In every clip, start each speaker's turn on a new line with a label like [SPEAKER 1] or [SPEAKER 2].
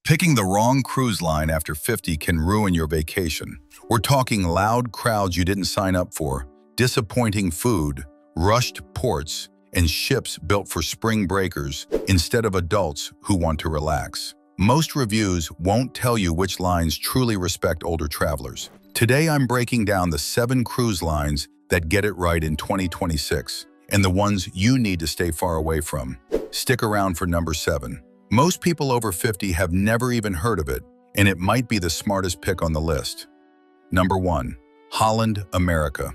[SPEAKER 1] Picking the wrong cruise line after 50 can ruin your vacation. We're talking loud crowds you didn't sign up for, disappointing food, rushed ports, and ships built for spring breakers instead of adults who want to relax. Most reviews won't tell you which lines truly respect older travelers. Today I'm breaking down the 7 cruise lines that get it right in 2026, and the ones you need to stay far away from. Stick around for number 7. Most people over 50 have never even heard of it, and it might be the smartest pick on the list. Number 1. Holland America.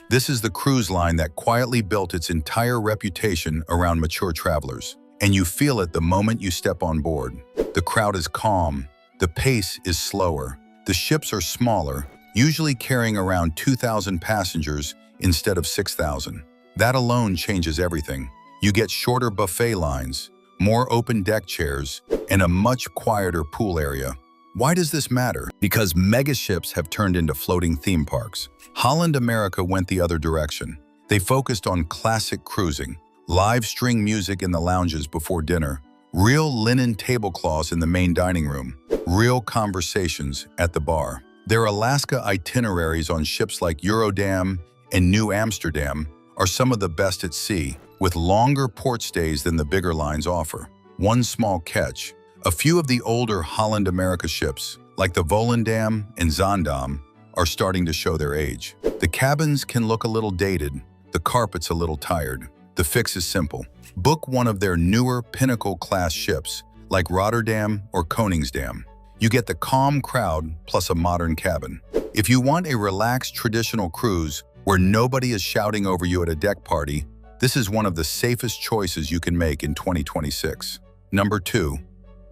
[SPEAKER 1] This is the cruise line that quietly built its entire reputation around mature travelers, and you feel it the moment you step on board. The crowd is calm, the pace is slower, the ships are smaller, usually carrying around 2,000 passengers instead of 6,000. That alone changes everything. You get shorter buffet lines, more open deck chairs, and a much quieter pool area. Why does this matter? Because megaships have turned into floating theme parks. Holland America went the other direction. They focused on classic cruising, live string music in the lounges before dinner, real linen tablecloths in the main dining room, real conversations at the bar. Their Alaska itineraries on ships like Eurodam and New Amsterdam are some of the best at sea, with longer port stays than the bigger lines offer. One small catch: a few of the older Holland America ships, like the Volendam and Zaandam, are starting to show their age. The cabins can look a little dated, the carpet's a little tired. The fix is simple. Book one of their newer Pinnacle-class ships, like Rotterdam or Koningsdam. You get the calm crowd plus a modern cabin. If you want a relaxed traditional cruise where nobody is shouting over you at a deck party, this is one of the safest choices you can make in 2026. Number 2.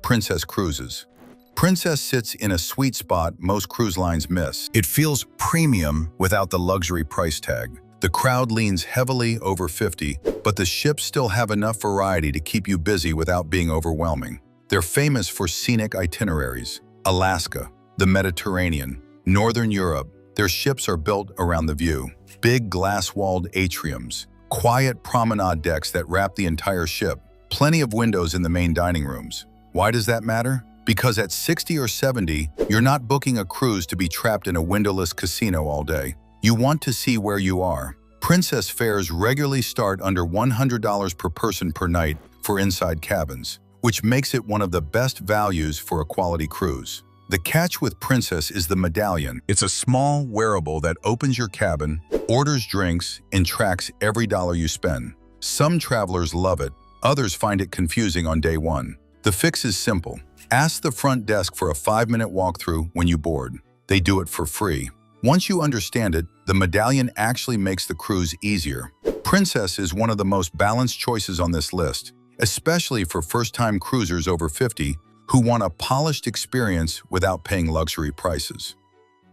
[SPEAKER 1] Princess Cruises. Princess sits in a sweet spot most cruise lines miss. It feels premium without the luxury price tag. The crowd leans heavily over 50, but the ships still have enough variety to keep you busy without being overwhelming. They're famous for scenic itineraries: Alaska, the Mediterranean, Northern Europe. Their ships are built around the view. Big glass-walled atriums, quiet promenade decks that wrap the entire ship, plenty of windows in the main dining rooms. Why does that matter? Because at 60 or 70, you're not booking a cruise to be trapped in a windowless casino all day. You want to see where you are. Princess fares regularly start under $100 per person per night for inside cabins, which makes it one of the best values for a quality cruise. The catch with Princess is the medallion. It's a small wearable that opens your cabin, orders drinks, and tracks every dollar you spend. Some travelers love it, others find it confusing on day one. The fix is simple. Ask the front desk for a 5-minute walkthrough when you board. They do it for free. Once you understand it, the medallion actually makes the cruise easier. Princess is one of the most balanced choices on this list, especially for first-time cruisers over 50 who want a polished experience without paying luxury prices.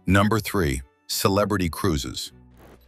[SPEAKER 1] Number 3. Celebrity Cruises.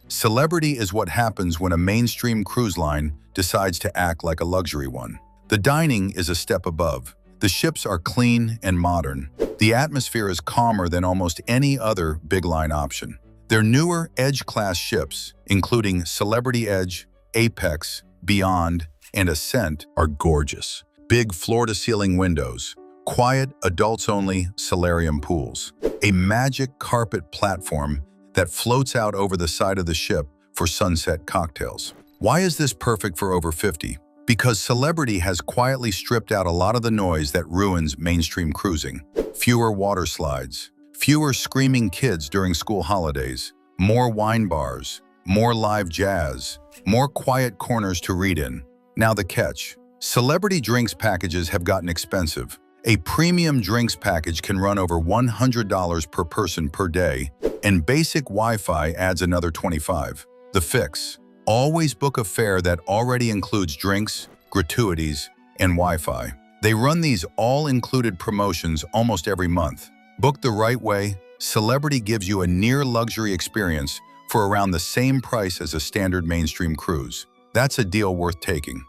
[SPEAKER 1] Celebrity is what happens when a mainstream cruise line decides to act like a luxury one. The dining is a step above. The ships are clean and modern. The atmosphere is calmer than almost any other big line option. Their newer Edge-class ships, including Celebrity Edge, Apex, Beyond, and Ascent, are gorgeous. Big floor-to-ceiling windows, quiet, adults-only solarium pools, a magic carpet platform that floats out over the side of the ship for sunset cocktails. Why is this perfect for over 50? Because Celebrity has quietly stripped out a lot of the noise that ruins mainstream cruising. Fewer water slides, fewer screaming kids during school holidays, more wine bars, more live jazz, more quiet corners to read in. Now the catch. Celebrity drinks packages have gotten expensive. A premium drinks package can run over $100 per person per day, and basic Wi-Fi adds another $25. The fix. Always book a fare that already includes drinks, gratuities, and Wi-Fi. They run these all-included promotions almost every month. Booked the right way, Celebrity gives you a near-luxury experience for around the same price as a standard mainstream cruise. That's a deal worth taking.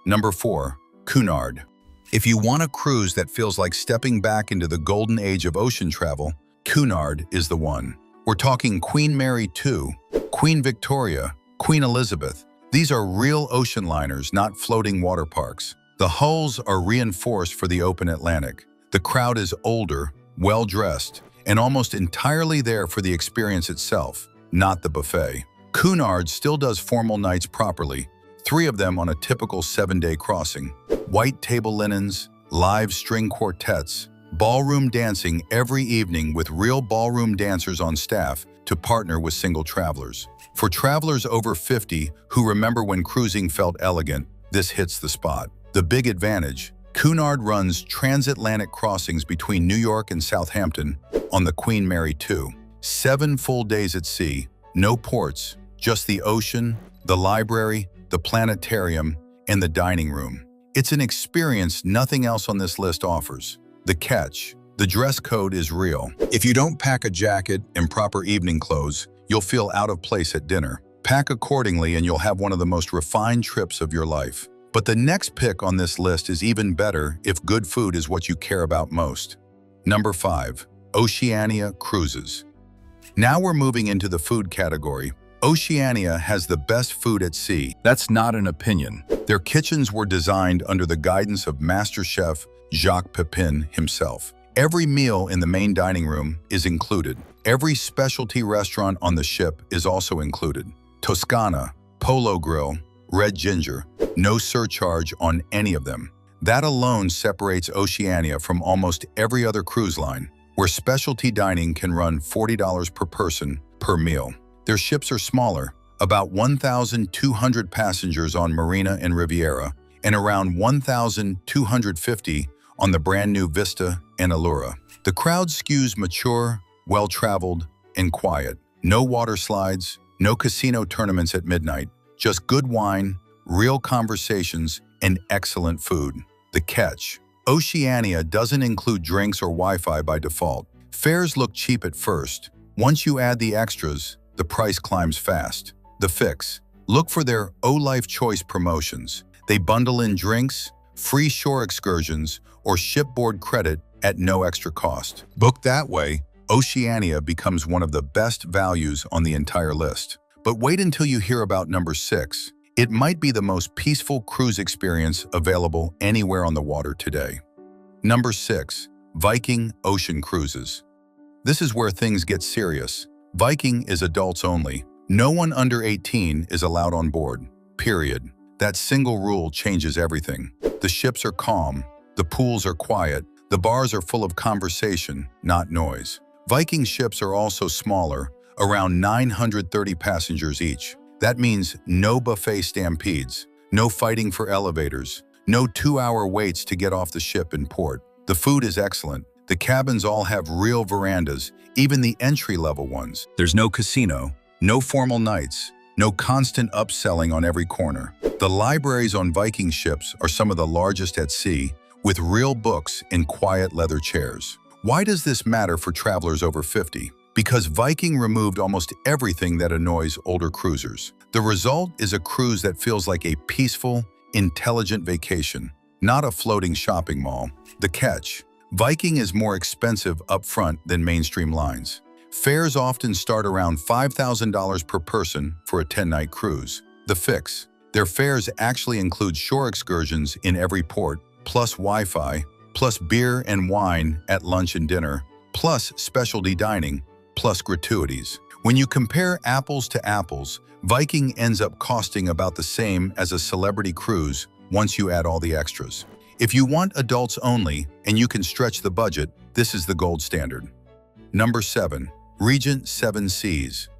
[SPEAKER 1] Number 4. Cunard. If you want a cruise that feels like stepping back into the golden age of ocean travel, Cunard is the one. We're talking Queen Mary II, Queen Victoria, Queen Elizabeth. These are real ocean liners, not floating water parks. The hulls are reinforced for the open Atlantic. The The crowd is older, well-dressed, and almost entirely there for the experience itself, not the buffet. Cunard still does formal nights properly, 3 of them on a typical 7-day crossing. White table linens, live string quartets, ballroom dancing every evening with real ballroom dancers on staff to partner with single travelers. For travelers over 50 who remember when cruising felt elegant, this hits the spot. The big advantage: Cunard runs transatlantic crossings between New York and Southampton on the Queen Mary II. 7 full days at sea, no ports, just the ocean, the library, the planetarium, and the dining room. It's an experience nothing else on this list offers. The catch: the dress code is real. If you don't pack a jacket and proper evening clothes, you'll feel out of place at dinner. Pack accordingly and you'll have one of the most refined trips of your life. But the next pick on this list is even better if good food is what you care about most. Number 5. Oceania Cruises. Now we're moving into the food category. Oceania has the best food at sea. That's not an opinion. Their kitchens were designed under the guidance of Master Chef Jacques Pepin himself. Every meal in the main dining room is included. Every specialty restaurant on the ship is also included. Toscana, Polo Grill, Red Ginger, no surcharge on any of them. That alone separates Oceania from almost every other cruise line, where specialty dining can run $40 per person per meal. Their ships are smaller, about 1,200 passengers on Marina and Riviera, and around 1,250 on the brand new Vista and Allura. The crowd skews mature, well-traveled, and quiet. No water slides, no casino tournaments at midnight, just good wine, real conversations, and excellent food. The catch: Oceania doesn't include drinks or Wi-Fi by default. Fares look cheap at first. Once you add the extras, the price climbs fast. The fix: look for their O-Life Choice promotions. They bundle in drinks, free shore excursions, or shipboard credit at no extra cost. Booked that way, Oceania becomes one of the best values on the entire list. But wait until you hear about number 6. It might be the most peaceful cruise experience available anywhere on the water today. Number 6. Viking Ocean Cruises. This is where things get serious. Viking is adults only. No one under 18 is allowed on board, period. That single rule changes everything. The ships are calm, the pools are quiet, the bars are full of conversation, not noise. Viking ships are also smaller, around 930 passengers each. That means no buffet stampedes, no fighting for elevators, no 2-hour waits to get off the ship in port. The food is excellent. The cabins all have real verandas, even the entry-level ones. There's no casino, no formal nights, no constant upselling on every corner. The libraries on Viking ships are some of the largest at sea, with real books in quiet leather chairs. Why does this matter for travelers over 50? Because Viking removed almost everything that annoys older cruisers. The result is a cruise that feels like a peaceful, intelligent vacation, not a floating shopping mall. The catch: Viking is more expensive upfront than mainstream lines. Fares often start around $5,000 per person for a 10-night cruise. The fix: their fares actually include shore excursions in every port, plus Wi-Fi, plus beer and wine at lunch and dinner, plus specialty dining, plus gratuities. When you compare apples to apples, Viking ends up costing about the same as a celebrity cruise once you add all the extras. If you want adults only and you can stretch the budget, this is the gold standard. Number 7. Regent Seven Seas.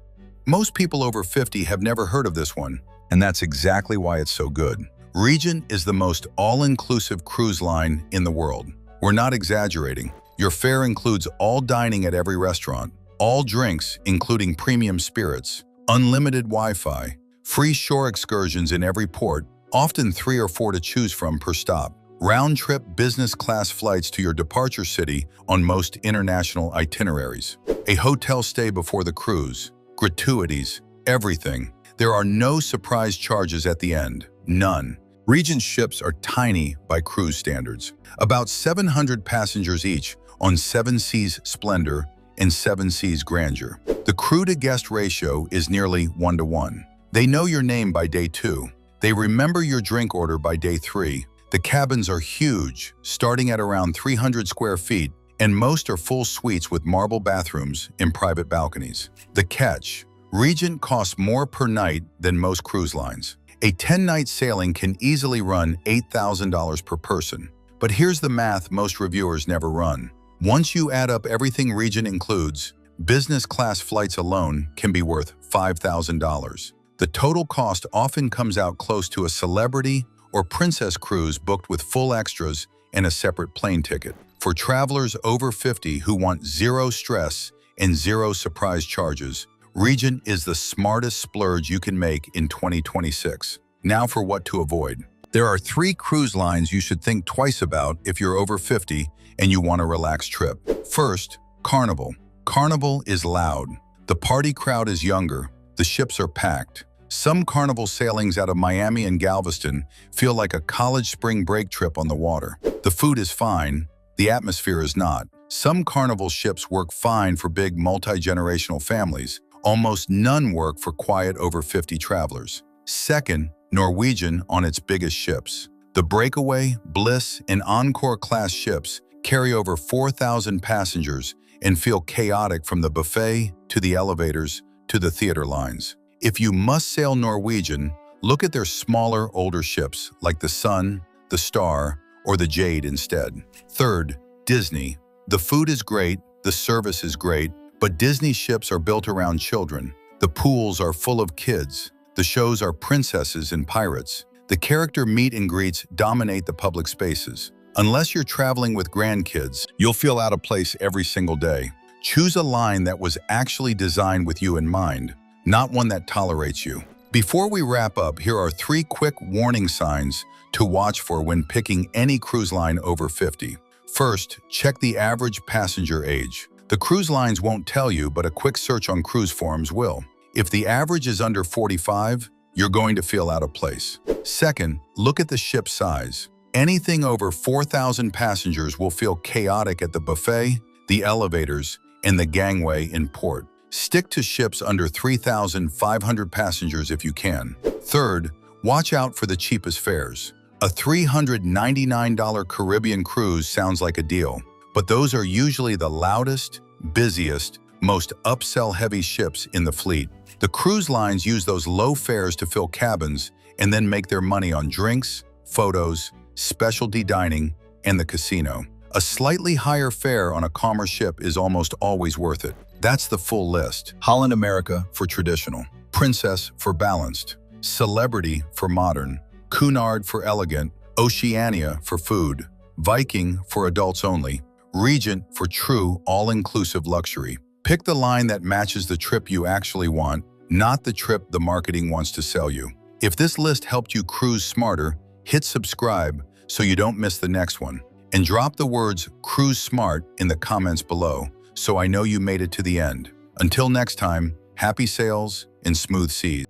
[SPEAKER 1] Most people over 50 have never heard of this one, and that's exactly why it's so good. Regent is the most all-inclusive cruise line in the world. We're not exaggerating. Your fare includes all dining at every restaurant, all drinks including premium spirits, unlimited Wi-Fi, free shore excursions in every port, often 3 or 4 to choose from per stop, round-trip business class flights to your departure city on most international itineraries, a hotel stay before the cruise, gratuities, everything. There are no surprise charges at the end, none. Regent ships are tiny by cruise standards, about 700 passengers each on Seven Seas Splendor and Seven Seas Grandeur. The crew-to-guest ratio is nearly 1 to 1. They know your name by day 2. They remember your drink order by day 3. The cabins are huge, starting at around 300 square feet, and most are full suites with marble bathrooms and private balconies. The catch: Regent costs more per night than most cruise lines. A 10-night sailing can easily run $8,000 per person. But here's the math most reviewers never run. Once you add up everything Regent includes, business class flights alone can be worth $5,000. The total cost often comes out close to a celebrity or princess cruise booked with full extras and a separate plane ticket. For travelers over 50 who want zero stress and zero surprise charges, Regent is the smartest splurge you can make in 2026. Now for what to avoid. There are 3 cruise lines you should think twice about if you're over 50 and you want a relaxed trip. First, Carnival. Carnival is loud. The party crowd is younger. The ships are packed. Some Carnival sailings out of Miami and Galveston feel like a college spring break trip on the water. The food is fine. The atmosphere is not. Some Carnival ships work fine for big multi-generational families. Almost none work for quiet over 50 travelers. Second, Norwegian on its biggest ships. The Breakaway, Bliss, and Encore class ships carry over 4,000 passengers and feel chaotic from the buffet to the elevators to the theater lines. If you must sail Norwegian, look at their smaller, older ships like the Sun, the Star, or the Jade instead. Third, Disney. The food is great, the service is great, but Disney ships are built around children. The pools are full of kids. The shows are princesses and pirates. The character meet and greets dominate the public spaces. Unless you're traveling with grandkids, you'll feel out of place every single day. Choose a line that was actually designed with you in mind, not one that tolerates you. Before we wrap up, here are 3 quick warning signs to watch for when picking any cruise line over 50. First, check the average passenger age. The cruise lines won't tell you, but a quick search on cruise forums will. If the average is under 45, you're going to feel out of place. Second, look at the ship size. Anything over 4,000 passengers will feel chaotic at the buffet, the elevators, and the gangway in port. Stick to ships under 3,500 passengers if you can. Third, watch out for the cheapest fares. A $399 Caribbean cruise sounds like a deal, but those are usually the loudest, busiest, most upsell-heavy ships in the fleet. The cruise lines use those low fares to fill cabins and then make their money on drinks, photos, specialty dining, and the casino. A slightly higher fare on a calmer ship is almost always worth it. That's the full list. Holland America for traditional, Princess for balanced, Celebrity for modern, Cunard for elegant, Oceania for food, Viking for adults only, Regent for true, all-inclusive luxury. Pick the line that matches the trip you actually want, not the trip the marketing wants to sell you. If this list helped you cruise smarter, hit subscribe so you don't miss the next one. And drop the words "Cruise Smart" in the comments below so I know you made it to the end. Until next time, happy sails and smooth seas.